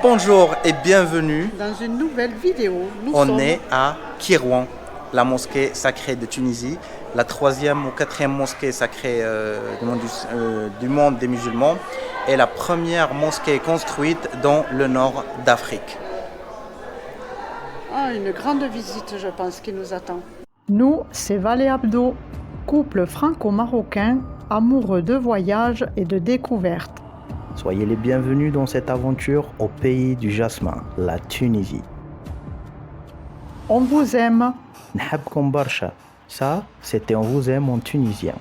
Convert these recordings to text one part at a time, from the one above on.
Bonjour et bienvenue. Dans une nouvelle vidéo, On est à Kairouan, la mosquée sacrée de Tunisie, la troisième ou quatrième mosquée sacrée du monde des musulmans et la première mosquée construite dans le nord d'Afrique. Une grande visite, je pense, qui nous attend. Nous, c'est Valé Abdo, couple franco-marocain, amoureux de voyage et de découverte. Soyez les bienvenus dans cette aventure au pays du jasmin, la Tunisie. On vous aime. Nhabkom barsha. Ça, c'était on vous aime en tunisien.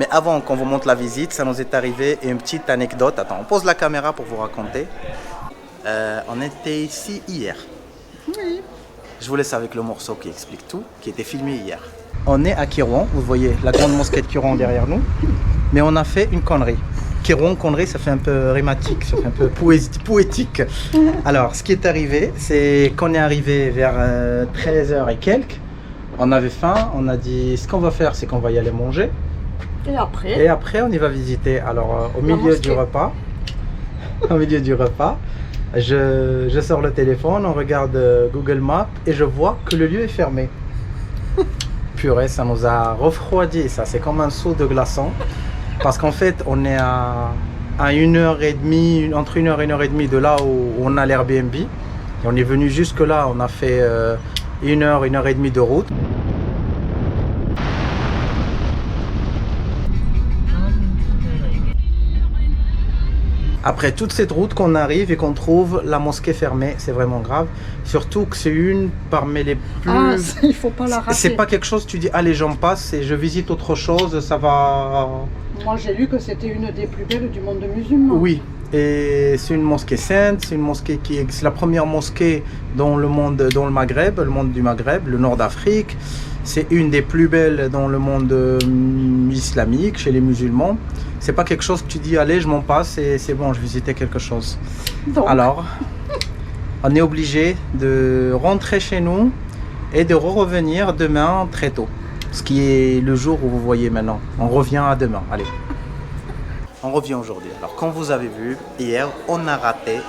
Mais avant qu'on vous montre la visite, ça nous est arrivé une petite anecdote. Attends, on pose la caméra pour vous raconter. On était ici hier. Oui. Je vous laisse avec le morceau qui explique tout, qui était filmé hier. On est à Kairouan, vous voyez la grande mosquée de Kairouan derrière nous, mais on a fait une connerie. Kairouan, connerie, ça fait un peu rhématique, ça fait un peu poétique. Alors, ce qui est arrivé, c'est qu'on est arrivé vers 13h et quelques. On avait faim, on a dit, ce qu'on va faire, c'est qu'on va y aller manger. Et après, on y va visiter. Alors, au milieu du repas, je sors le téléphone, on regarde Google Maps et je vois que le lieu est fermé. Purée, ça nous a refroidi, ça c'est comme un seau de glaçon. Parce qu'en fait, on est à 1h30, entre 1h et 1h30 de là où on a l'Airbnb. Et on est venu jusque là, on a fait 1h, 1h30 de route. Après toute cette route qu'on arrive et qu'on trouve la mosquée fermée, c'est vraiment grave. Surtout que c'est une parmi les plus... il faut pas la rater. C'est pas quelque chose, tu dis, allez, j'en passe et je visite autre chose, ça va... Moi, j'ai lu que c'était une des plus belles du monde musulman. Oui, et c'est une mosquée sainte, c'est une mosquée c'est la première mosquée dans le monde, dans le Maghreb, le monde du Maghreb, le nord d'Afrique. C'est une des plus belles dans le monde islamique, chez les musulmans. C'est pas quelque chose que tu dis, allez, je m'en passe et c'est bon, je visitais quelque chose. Donc. Alors, on est obligé de rentrer chez nous et de revenir demain très tôt. Ce qui est le jour où vous voyez maintenant. On revient à demain, allez. On revient aujourd'hui. Alors, comme vous avez vu, hier, on a raté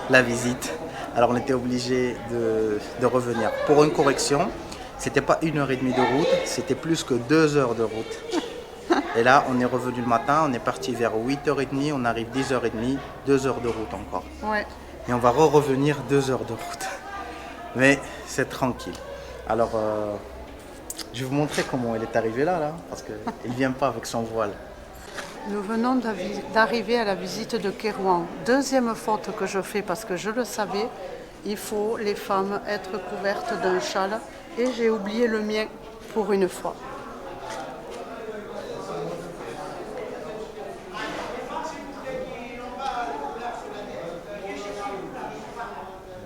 la visite. Alors, on était obligé de revenir. Pour une correction, c'était pas 1h30 de route, c'était plus que 2 heures de route. Et là, on est revenu le matin, on est parti vers 8h30, on arrive 10h30, 2 heures de route encore. Ouais. Et on va revenir 2 heures de route. Mais c'est tranquille. Alors, je vais vous montrer comment elle est arrivée là, parce qu'elle ne vient pas avec son voile. Nous venons d'arriver à la visite de Kairouan. Deuxième faute que je fais parce que je le savais, il faut les femmes être couvertes d'un châle et j'ai oublié le mien pour une fois.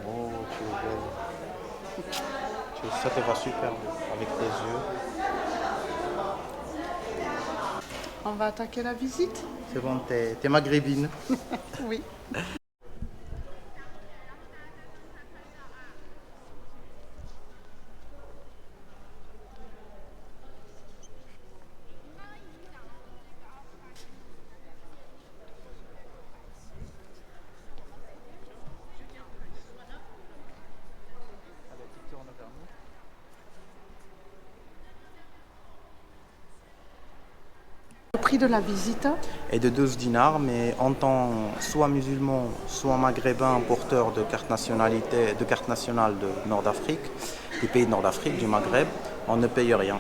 Oh, tu es belle. Ça te va super avec tes yeux. On va attaquer la visite? C'est bon, t'es maghrébine. Oui. Le prix de la visite Et de 12 dinars, mais en tant soit musulman, soit maghrébin, porteur de carte nationale de Nord d'Afrique, des pays de Nord d'Afrique, du Maghreb, on ne paye rien.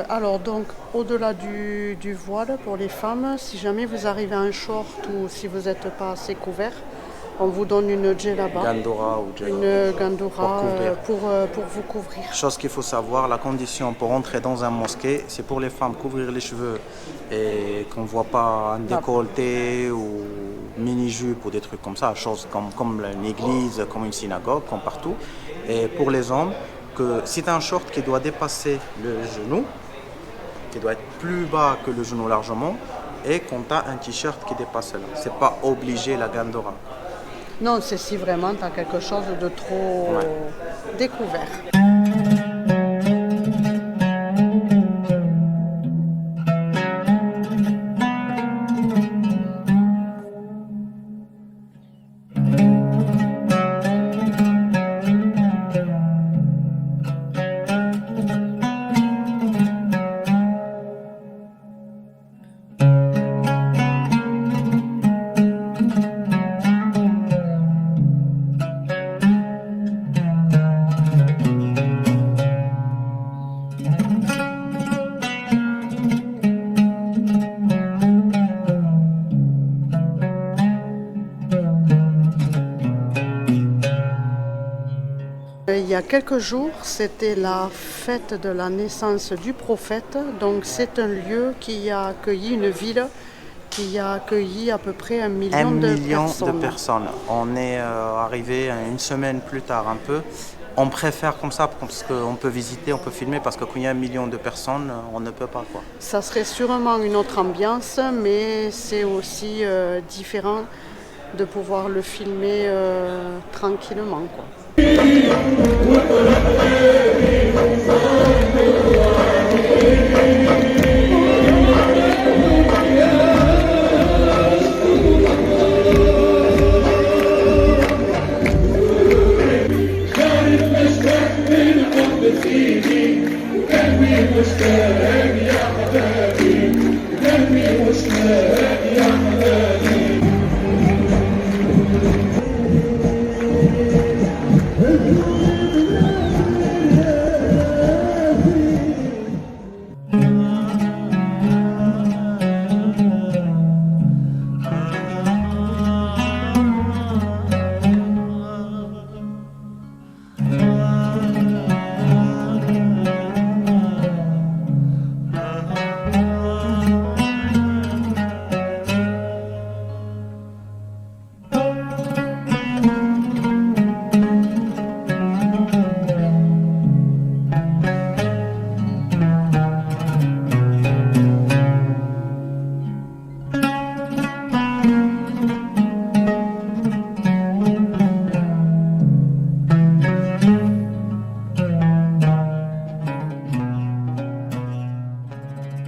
Alors donc, au-delà du voile pour les femmes, si jamais vous arrivez en short ou si vous n'êtes pas assez couvert, on vous donne une djellaba, Gandora ou une gandoura pour pour vous couvrir. Chose qu'il faut savoir, la condition pour entrer dans un mosquée, c'est pour les femmes couvrir les cheveux et qu'on ne voit pas un décolleté ou mini-jupe ou des trucs comme ça, chose comme une église, comme une synagogue, comme partout. Et pour les hommes, que c'est un short qui doit dépasser le genou, qui doit être plus bas que le genou largement, et qu'on a un t-shirt qui dépasse là. C'est pas obligé la gandora. Non, c'est si vraiment tu as quelque chose de trop découvert. y a quelques jours, c'était la fête de la naissance du prophète. Donc c'est un lieu qui a accueilli une ville qui a accueilli à peu près 1 million de personnes. On est arrivé une semaine plus tard un peu. On préfère comme ça parce qu'on peut visiter, on peut filmer, parce que quand il y a 1 million de personnes, on ne peut pas, quoi. Ça serait sûrement une autre ambiance, mais c'est aussi différent de pouvoir le filmer tranquillement, quoi.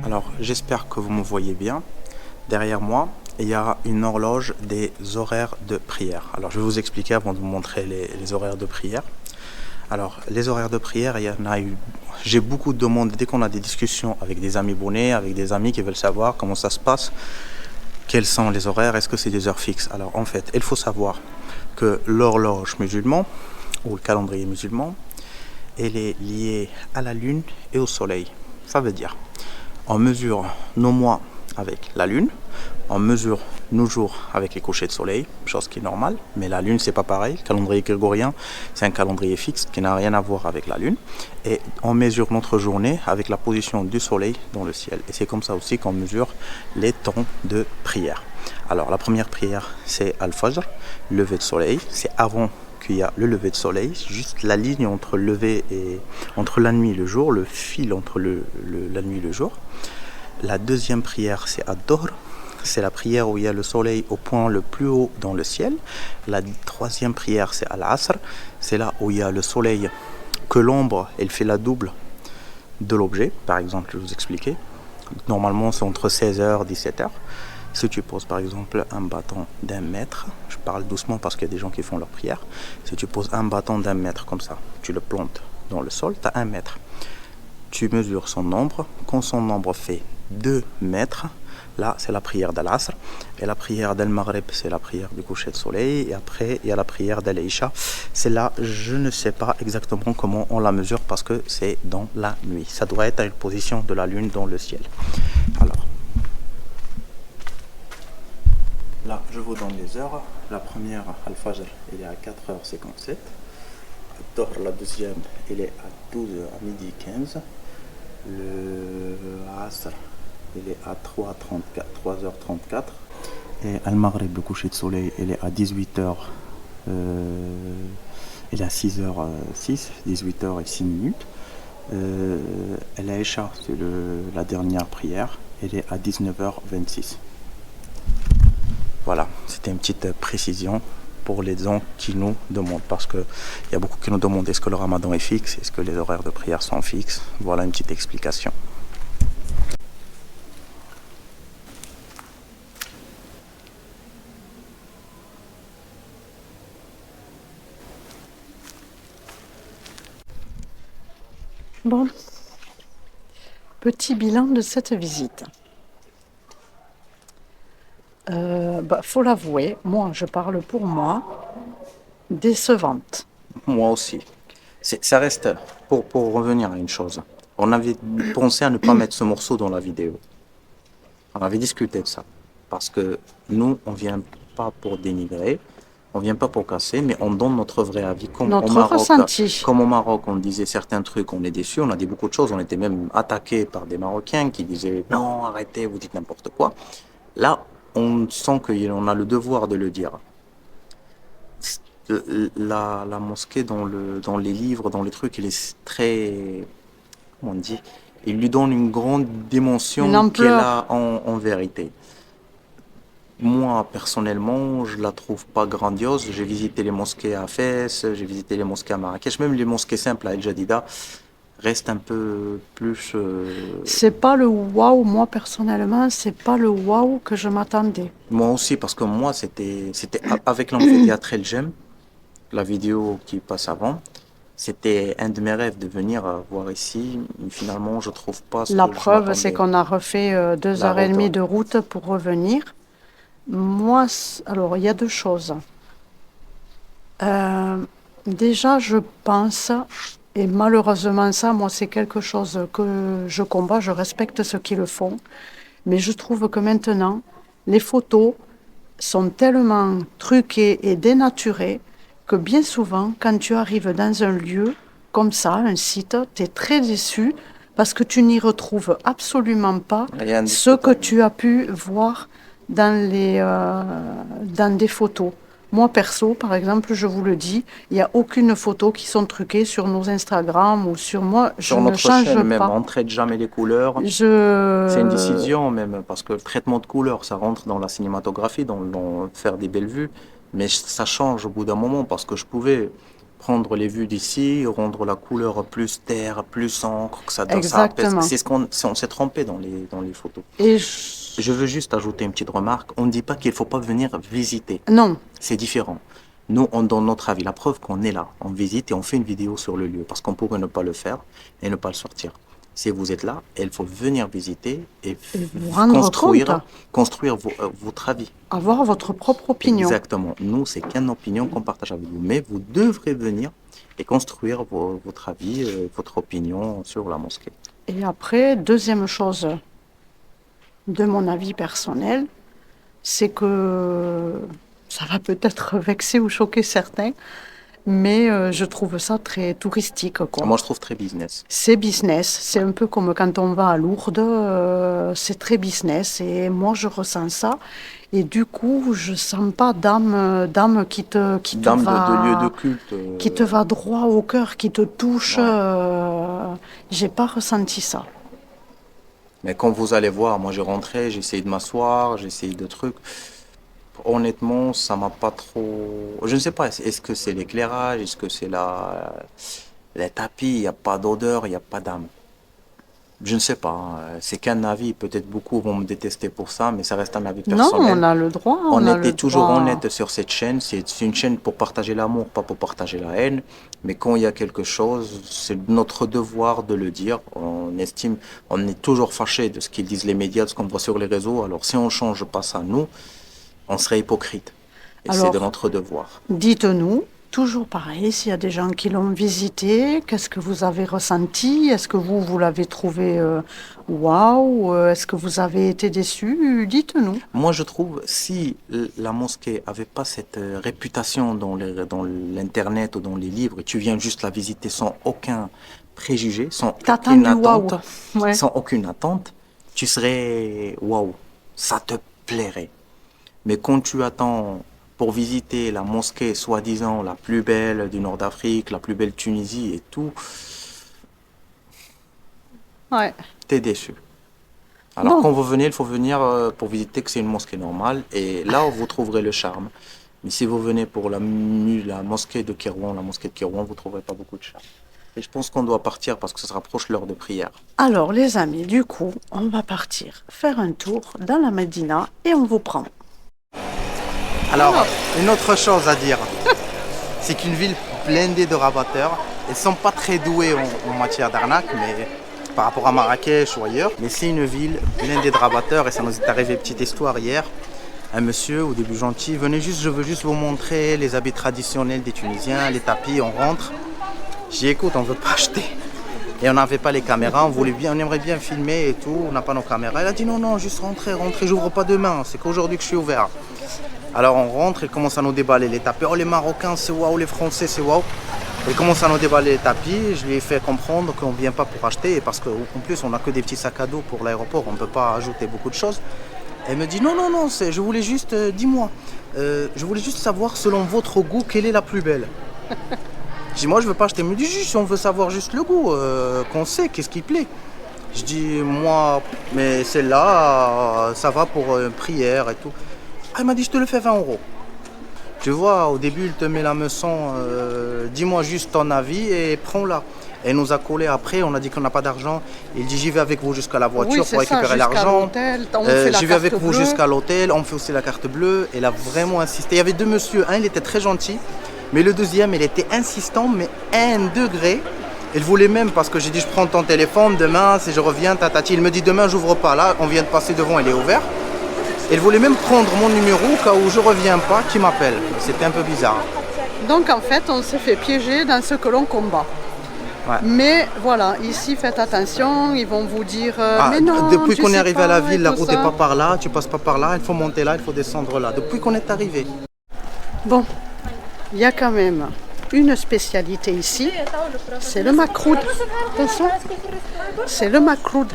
Alors, j'espère que vous me voyez bien. Derrière moi, il y a une horloge des horaires de prière. Alors, je vais vous expliquer avant de vous montrer les horaires de prière. Alors, les horaires de prière, il y en a eu. J'ai beaucoup de demandes dès qu'on a des discussions avec des amis bonnets, avec des amis qui veulent savoir comment ça se passe, quels sont les horaires, est-ce que c'est des heures fixes. Alors, en fait, il faut savoir que l'horloge musulmane, ou le calendrier musulman, elle est liée à la lune et au soleil. Ça veut dire, on mesure nos mois avec la lune, on mesure nos jours avec les couchers de soleil, chose qui est normale, mais la lune c'est pas pareil. Le calendrier grégorien c'est un calendrier fixe qui n'a rien à voir avec la lune, et on mesure notre journée avec la position du soleil dans le ciel, et c'est comme ça aussi qu'on mesure les temps de prière. Alors la première prière c'est Al-Fajr, lever de soleil, c'est avant qu'il y a le lever de soleil, juste la ligne entre lever et entre la nuit et le jour, le fil entre la nuit et le jour. La deuxième prière c'est Ad-Dohr, c'est la prière où il y a le soleil au point le plus haut dans le ciel. La troisième prière c'est Al-Asr, c'est là où il y a le soleil, que l'ombre elle fait la double de l'objet. Par exemple, je vais vous expliquer. Normalement c'est entre 16h et 17h. Si tu poses par exemple un bâton d'1 mètre, je parle doucement parce qu'il y a des gens qui font leur prière. Si tu poses un bâton d'1 mètre comme ça, tu le plantes dans le sol, tu as 1 mètre. Tu mesures son nombre. Quand son nombre fait 2 mètres, là c'est la prière d'Al-Asr. Et la prière d'Al-Maghrib, c'est la prière du coucher de soleil. Et après, il y a la prière d'Al-Isha. C'est là, je ne sais pas exactement comment on la mesure parce que c'est dans la nuit. Ça doit être à une position de la lune dans le ciel. Alors, là, je vous donne les heures. La première, Al-Fajr, elle est à 4h57. Al-Dohr, la deuxième, elle est à 12h, à midi 15. Le Asr, il est à 3h34. Et Al-Maghrib, le coucher de soleil, il est à 18h. Il est à 6h06, 18h06. Al-Isha, c'est la dernière prière, elle est à 19h26. Voilà, c'était une petite précision pour les gens qui nous demandent, parce qu'il y a beaucoup qui nous demandent est-ce que le ramadan est fixe, est-ce que les horaires de prière sont fixes. Voilà une petite explication. Bon, petit bilan de cette visite. Faut l'avouer, moi je parle pour moi, décevante. Moi aussi. Ça reste, pour revenir à une chose, on avait pensé à ne pas mettre ce morceau dans la vidéo. On avait discuté de ça. Parce que nous, on vient pas pour dénigrer, On vient pas pour casser, mais on donne notre vrai avis. Notre ressenti. Comme au Maroc, on disait certains trucs, on est déçus, on a dit beaucoup de choses, on était même attaqués par des Marocains qui disaient non, arrêtez, vous dites n'importe quoi. Là, on sent qu'on a le devoir de le dire. La mosquée dans les livres, dans les trucs, elle est très, comment on dit, il lui donne une grande Une dimension qu'elle ampleur. a en vérité. Moi, personnellement, je la trouve pas grandiose. J'ai visité les mosquées à Fès, j'ai visité les mosquées à Marrakech, même les mosquées simples à El Jadida restent un peu plus. C'est pas le waouh, moi personnellement, c'est pas le waouh que je m'attendais. Moi aussi, parce que moi, c'était avec l'amphithéâtre El Jem, la vidéo qui passe avant. C'était un de mes rêves de venir voir ici. Mais finalement, je trouve pas ce La que je preuve, c'est m'attendais. qu'on a refait deux La heures et route, demie ouais. de route pour revenir. Moi, alors, il y a deux choses. Euh, Déjà, je pense, et malheureusement ça, moi, c'est quelque chose que je combats, je respecte ceux qui le font, mais je trouve que maintenant, les photos sont tellement truquées et dénaturées que bien souvent, quand tu arrives dans un lieu comme ça, un site, tu es très déçu parce que tu n'y retrouves absolument pas Il y a ce que indiscutable. tu as pu voir dans des photos. Moi, perso, par exemple, je vous le dis, il n'y a aucune photo qui sont truquées sur nos Instagram ou sur moi. Je Sur ne notre change chaîne même, pas. on traite jamais les couleurs. C'est une Je... décision même, parce que le traitement de couleurs, ça rentre dans la cinématographie, dans faire des belles vues, mais ça change au bout d'un moment, parce que je pouvais prendre les vues d'ici, rendre la couleur plus terre, plus encre, que ça apaise. Exactement. On s'est trompé dans les photos. Et Je veux juste ajouter une petite remarque. On ne dit pas qu'il faut pas venir visiter. non, C'est différent. Nous, on donne notre avis. La preuve qu'on est là, on visite et on fait une vidéo sur le lieu, parce qu'on pourrait ne pas le faire et ne pas le sortir. Si vous êtes là, il faut venir visiter et et vous rendre compte, construire votre avis. avoir votre propre opinion. Exactement. Nous, c'est qu'une opinion qu'on partage avec vous, mais vous devrez venir et construire votre avis, votre opinion sur la mosquée. Et après, deuxième chose de mon avis personnel, c'est que ça va peut-être vexer ou choquer certains, mais je trouve ça très touristique, quoi. Moi, je trouve très business. C'est business, c'est un peu comme quand on va à Lourdes, c'est très business et moi je ressens ça et du coup je sens pas d'âme Dame de lieu de culte. qui te va droit au cœur, qui te touche. Ouais. J'ai pas ressenti ça. Mais quand vous allez voir, moi j'ai rentré, j'ai essayé de m'asseoir, j'ai essayé de trucs. Honnêtement, ça m'a pas trop. Je ne sais pas, est-ce que c'est l'éclairage, est-ce que c'est les tapis, il n'y a pas d'odeur, il n'y a pas d'âme. Je ne sais pas, hein. C'est qu'un avis, peut-être beaucoup vont me détester pour ça, mais ça reste un avis Non, personnel. on a le droit, On on a était le toujours droit. honnête sur cette chaîne. C'est une chaîne pour partager l'amour, pas pour partager la haine. Mais quand il y a quelque chose, c'est notre devoir de le dire. On est toujours fâché de ce qu'ils disent les médias, de ce qu'on voit sur les réseaux. Alors si on change pas ça, nous, on serait hypocrite. Et c'est de Alors, notre devoir. dites-nous, toujours pareil, s'il y a des gens qui l'ont visité, qu'est-ce que vous avez ressenti? Est-ce que vous l'avez trouvé waouh? Est-ce que vous avez été déçu? Dites-nous. Moi, je trouve, si la mosquée avait pas cette réputation dans l'internet ou dans les livres, et tu viens juste la visiter sans aucun préjugé, T'attends du waouh. Ouais. sans aucune attente, tu serais waouh, ça te plairait. Mais quand tu attends pour visiter la mosquée soi-disant la plus belle du Nord d'Afrique, la plus belle Tunisie et tout, Ouais. t'es déçu. Alors Non. quand vous venez, il faut venir pour visiter que c'est une mosquée normale et là vous trouverez le charme. Mais si vous venez pour la mosquée de Kérouan, la mosquée de Kérouan, vous trouverez pas beaucoup de charme. Et je pense qu'on doit partir parce que ça se rapproche l'heure de prière. Alors, les amis, du coup, on va partir faire un tour dans la Médina et on vous prend. Alors, une autre chose à dire, c'est qu'une ville blindée de rabatteurs, ils sont pas très doués en matière d'arnaque, mais par rapport à Marrakech ou ailleurs. Mais c'est une ville blindée de rabatteurs et ça nous est arrivé, petite histoire hier. Un monsieur, au début gentil, venez juste, je veux juste vous montrer les habits traditionnels des Tunisiens, les tapis, on rentre. J'y écoute, on veut pas acheter. Et on n'avait pas les caméras, on aimerait bien filmer et tout, on n'a pas nos caméras. Elle a dit non, juste rentrez, j'ouvre pas demain, c'est qu'aujourd'hui que je suis ouvert. Alors on rentre, il commence à nous déballer les tapis. Oh les Marocains c'est waouh, les Français c'est waouh. Il commence à nous déballer les tapis, je lui ai fait comprendre qu'on ne vient pas pour acheter, parce qu'en plus on n'a que des petits sacs à dos pour l'aéroport, on ne peut pas ajouter beaucoup de choses. Elle me dit non, je voulais juste, dis-moi, je voulais juste savoir selon votre goût, quelle est la plus belle. Je dis moi je veux pas acheter, elle me dit juste on veut savoir juste le goût, qu'on sait qu'est-ce qui plaît. Je dis moi, mais celle-là, ça va pour une prière et tout. Ah, elle m'a dit je te le fais 20 €. Tu vois, au début il te met la meçon, dis-moi juste ton avis et prends-la. Elle nous a collé après, on a dit qu'on n'a pas d'argent. Il dit j'y vais avec vous jusqu'à la voiture pour récupérer l'argent. J'y vais avec vous jusqu'à l'hôtel, on fait aussi la carte bleue. Elle a vraiment insisté. Il y avait deux messieurs, un il était très gentil, mais le deuxième il était insistant, mais 1 degré. Il voulait même, parce que j'ai dit je prends ton téléphone demain, si je reviens, tatati. Il me dit demain j'ouvre pas, là on vient de passer devant, il est ouvert. Il voulait même prendre mon numéro au cas où je reviens pas, qui m'appelle. C'était un peu bizarre. Donc en fait on s'est fait piéger dans ce que l'on combat. Ouais. Mais voilà, ici faites attention, ils vont vous dire mais non, depuis qu'on est arrivé à la ville, la route n'est pas par là, tu passes pas par là, il faut monter là, il faut descendre là. Depuis qu'on est arrivé. Bon, il y a quand même une spécialité ici, c'est le makroud. Attention, c'est le makroud.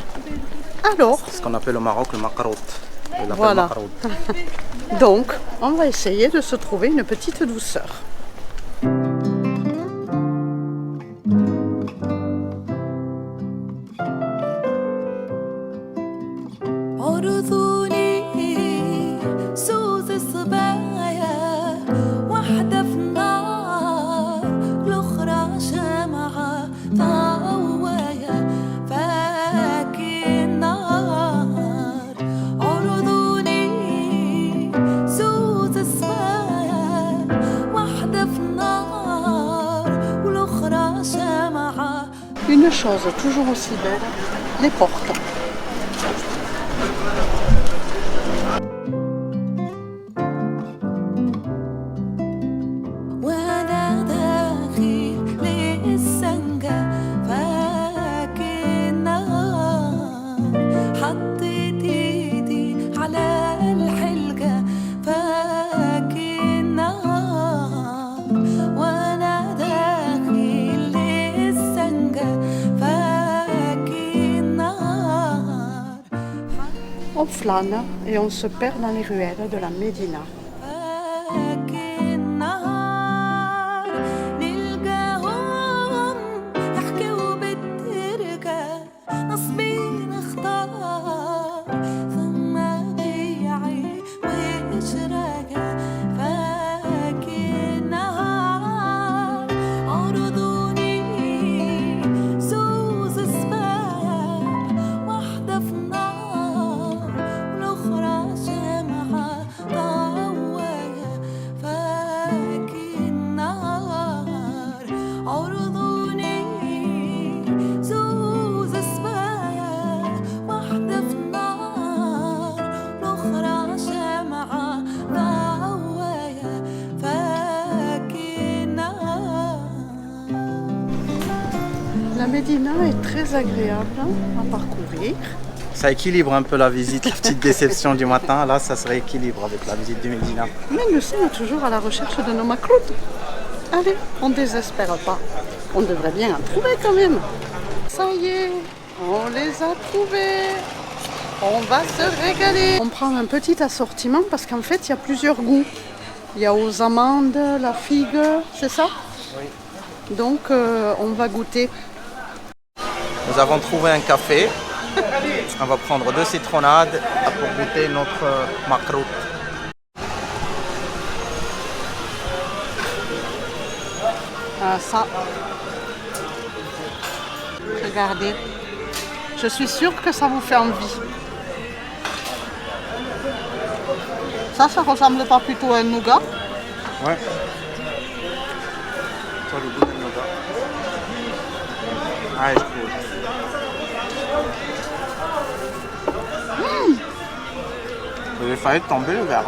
Alors, c'est ce qu'on appelle au Maroc le makroud. Voilà. Donc, on va essayer de se trouver une petite douceur. Une chose toujours aussi belle, les portes. On flâne et on se perd dans les ruelles de la Médina. La Médina est très agréable à parcourir. Ça équilibre un peu la visite, la petite déception du matin. Là, ça se rééquilibre avec la visite du Médina. Mais nous sommes toujours à la recherche de nos makroud. Allez, on ne désespère pas. On devrait bien en trouver quand même. Ça y est, on les a trouvés. On va se régaler. On prend un petit assortiment parce qu'en fait, il y a plusieurs goûts. Il y a aux amandes, la figue, c'est ça? Oui. Donc, on va goûter. Nous avons trouvé un café. On va prendre 2 citronnades pour goûter notre makroud. Ça, regardez, je suis sûre que ça vous fait envie. Ça ressemble pas plutôt à un nougat? Ouais. Ça le goût d'un nougat. Ah, je trouve. J'ai failli tomber le verre.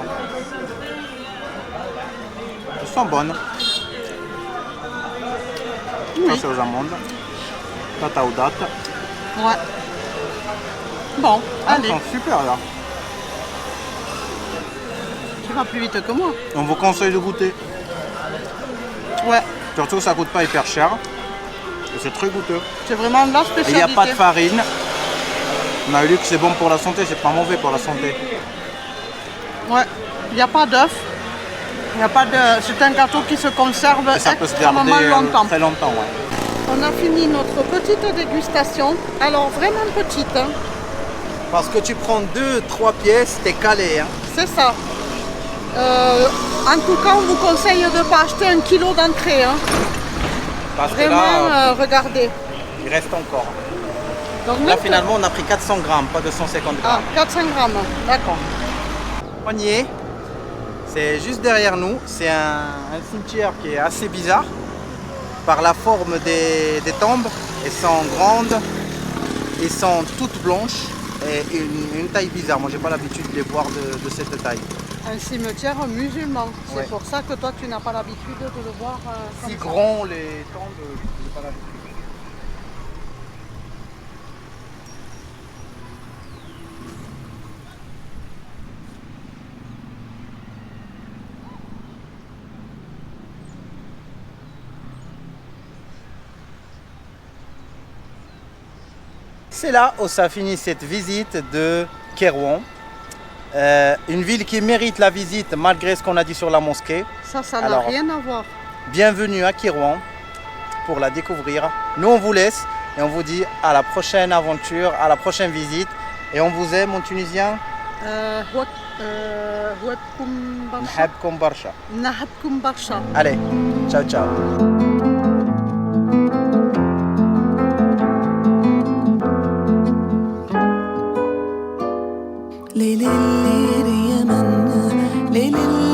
Elles sont bonnes. Ça, c'est aux amandes. Tata ou date. Ouais. Bon, allez, Ils sont super là. tu vas plus vite que moi. On vous conseille de goûter. Ouais, Surtout ça coûte pas hyper cher. Et c'est très goûteux. c'est vraiment la Et il spécialité. n'y a pas de farine. On a lu que c'est bon pour la santé, c'est pas mauvais pour la santé. Ouais, il n'y a pas d'œuf. Il y a pas de... C'est un gâteau qui se conserve Et ça peut se extrêmement garder longtemps. très longtemps. Ouais. On a fini notre petite dégustation. Alors vraiment petite, hein. Parce que tu prends 2-3 pièces, t'es calé. Hein. C'est ça. En tout cas, on vous conseille de ne pas acheter 1 kilo d'entrée, hein. Parce que Vraiment, là, regardez. il reste encore. Donc, Là maintenant- finalement on a pris 400 grammes, pas 250 Ah, grammes. 400 grammes, d'accord. On y est. C'est juste derrière nous. C'est un cimetière qui est assez bizarre. Par la forme des tombes. Elles sont grandes. Elles sont toutes blanches. Et une taille bizarre. Moi j'ai pas l'habitude de les voir de cette taille. Un cimetière musulman. C'est Ouais. pour ça que toi, tu n'as pas l'habitude de le voir comme Si ça. grand les tombes, j'ai pas l'habitude. C'est là où ça finit cette visite de Kairouan. Une ville qui mérite la visite malgré ce qu'on a dit sur la mosquée. Ça n'a Alors, rien à voir. Bienvenue à Kairouan pour la découvrir. Nous on vous laisse et on vous dit à la prochaine aventure, à la prochaine visite. Et on vous aime en tunisien. Houakoum Barsha. Nhabkoum barsha. Nahabkoum Barsha. Allez, ciao ciao. ليلي الليل يا من ليلي